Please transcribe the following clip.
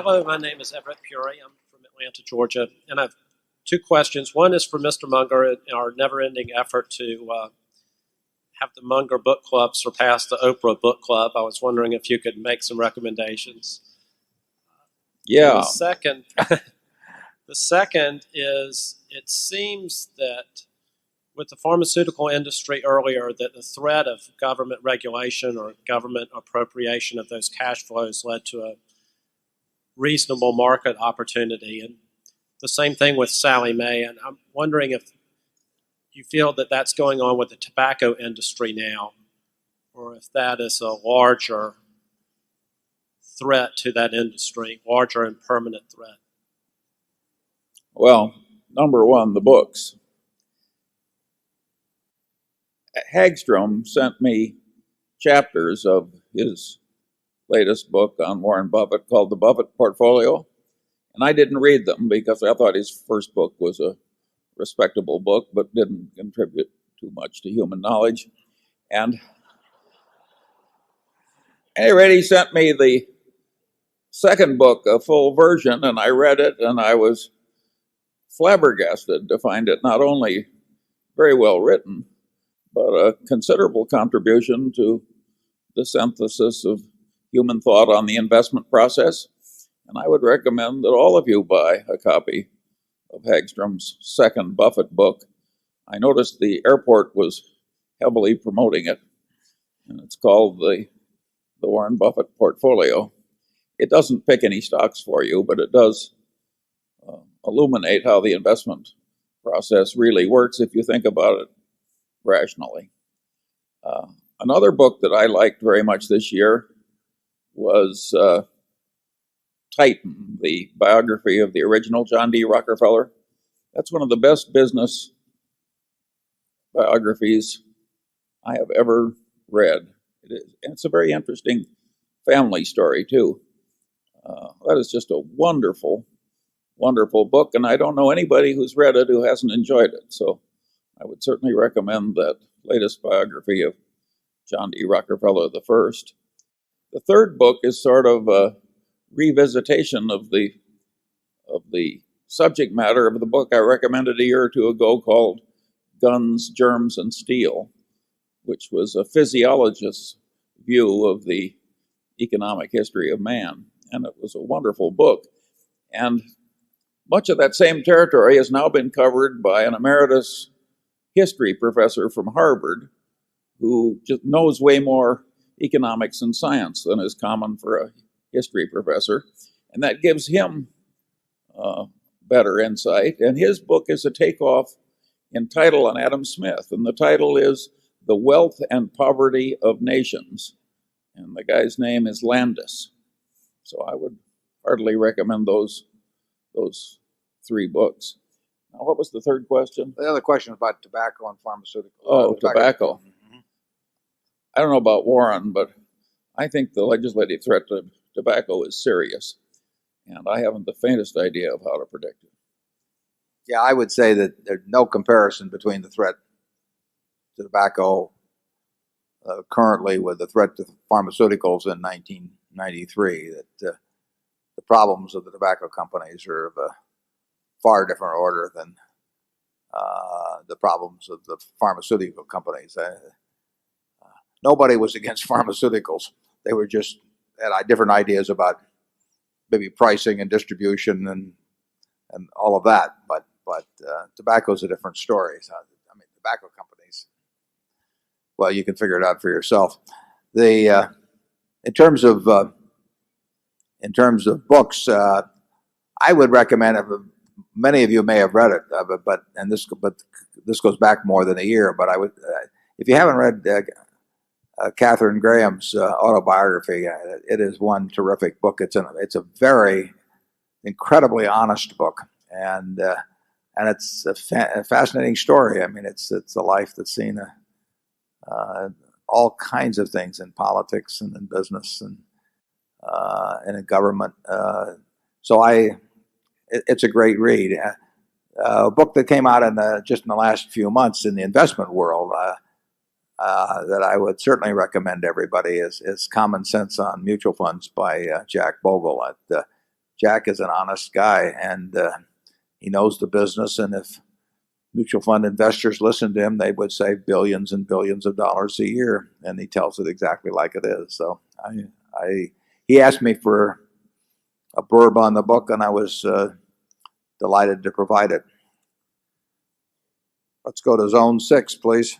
Hello, my name is Everett Puri. I'm from Atlanta, Georgia, and I have two questions. One is for Mr. Munger in our never-ending effort to have the Munger Book Club surpass the Oprah Book Club. I was wondering if you could make some recommendations. Yeah. And the second is, it seems that with the pharmaceutical industry earlier, that the threat of government regulation or government appropriation of those cash flows led to a reasonable market opportunity. And the same thing with Sallie Mae. And I'm wondering if you feel that that's going on with the tobacco industry now, or if that is a larger threat to that industry, larger and permanent threat. Well, number one, the books. Hagstrom sent me chapters of his latest book on Warren Buffett called The Buffett Portfolio, and I didn't read them because I thought his first book was a respectable book but didn't contribute too much to human knowledge. And anyway, he sent me the second book, a full version, and I read it, and I was flabbergasted to find it not only very well written, but a considerable contribution to the synthesis of human thought on the investment process. And I would recommend that all of you buy a copy of Hagstrom's second Buffett book. I noticed the airport was heavily promoting it, and it's called the Warren Buffett Portfolio. It doesn't pick any stocks for you, but it does illuminate how the investment process really works if you think about it rationally. Another book that I liked very much this year was Titan, the biography of the original John D. Rockefeller. That's one of the best business biographies I have ever read. It is, and it's a very interesting family story, too. That is just a wonderful, wonderful book, and I don't know anybody who's read it who hasn't enjoyed it. So I would certainly recommend that latest biography of John D. Rockefeller I. The third book is sort of a revisitation of the subject matter of the book I recommended a year or two ago called Guns, Germs, and Steel, which was a physiologist's view of the economic history of man. And it was a wonderful book. And much of that same territory has now been covered by an emeritus history professor from Harvard who just knows way more economics and science than is common for a history professor. And that gives him better insight. And his book is a takeoff in title on Adam Smith. And the title is The Wealth and Poverty of Nations. And the guy's name is Landis. So I would heartily recommend those three books. Now, what was the third question? The other question about tobacco and pharmaceuticals. Oh, tobacco. Mm-hmm. I don't know about Warren, but I think the legislative threat to tobacco is serious. And I haven't the faintest idea of how to predict it. Yeah, I would say that there's no comparison between the threat to tobacco currently with the threat to pharmaceuticals in 1993. That the problems of the tobacco companies are of a far different order than the problems of the pharmaceutical companies. Nobody was against pharmaceuticals. They were just had different ideas about maybe pricing and distribution and all of that. But tobacco is a different story. So, I mean, tobacco companies. Well, you can figure it out for yourself. In terms of books, I would recommend. Many of you may have read it, but this goes back more than a year. But I would, if you haven't read Katharine Graham's autobiography, it is one terrific book. It's a very incredibly honest book, and it's a fascinating story. I mean, it's a life that's seen all kinds of things in politics and in business and in government. It's a great read. A book that came out just in the last few months in the investment world that I would certainly recommend everybody is Common Sense on Mutual Funds by Jack Bogle. Jack is an honest guy, and he knows the business. And if mutual fund investors listened to him, they would save billions and billions of dollars a year, and he tells it exactly like it is. So he asked me for a blurb on the book, and I was delighted to provide it. Let's go to Zone 6, please.